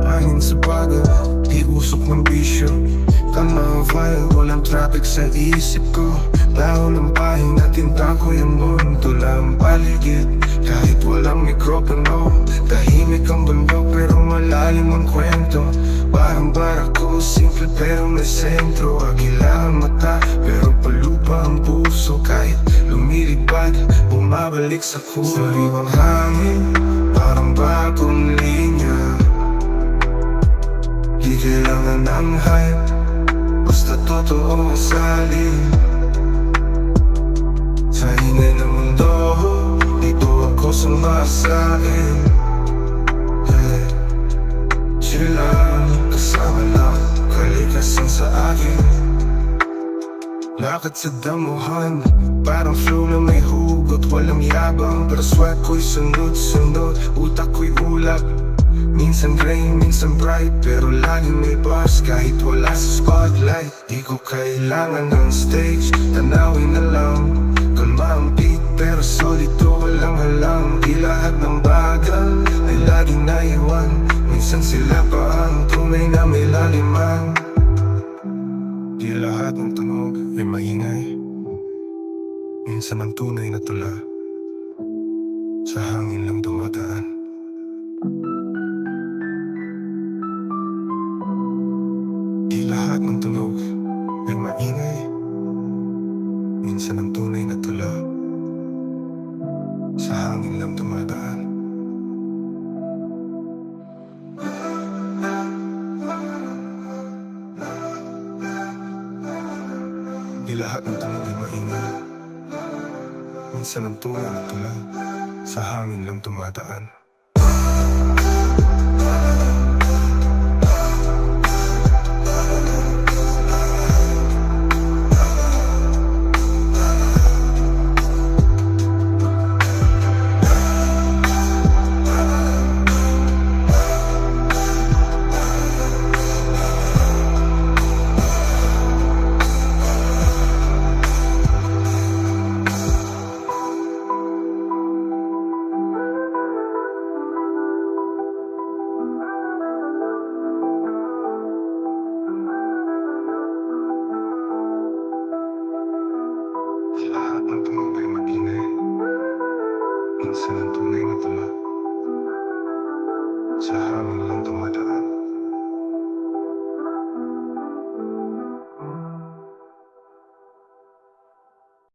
Hangin sa baga, di usok ng bisyo. Tama vibe, walang traffic sa isip ko. Dahon ng pahin at tinta ko yung mundo lang paligid. Kahit walang mikropono, tahimik ang bundok pero malalim ang kwento. Parang barako, simple pero may sentro. Agila ang mata, pero palupa ang puso. Kahit lumilipad, bumabalik sa puso. Sariwang hangin, parang bagong linya. Di kailangan ng hype, basta totoo ang salin. Sa ingay ng mundo, dito ako sumasain. Hey, chill lang, kasama lang, kalikasan sa akin. Lakad sa damuhan, parang flow na may hugot. Walang yabang, pero sweat ko'y sunod-sunod. Utak ko'y ulap, minsan gray, minsan bright, pero laging may bars kahit wala sa spotlight. Di ko kailangan ng stage, tanawin na lang. Kalma ang beat, pero solito walang halang. Di lahat ng bagal ay laging naiwan. Minsan sila pa ang tunay na may laliman. Di lahat ng tunog ay maingay. Minsan ang tunay na tula sa hangin lang dumadaan. Di lahat ng tunog ay maingay. Minsan ang tunay na tula sa hangin lang dumadaan. Di lahat ng tunog ay maingay. Minsan ang tunay na tula sa hangin lang dumadaan.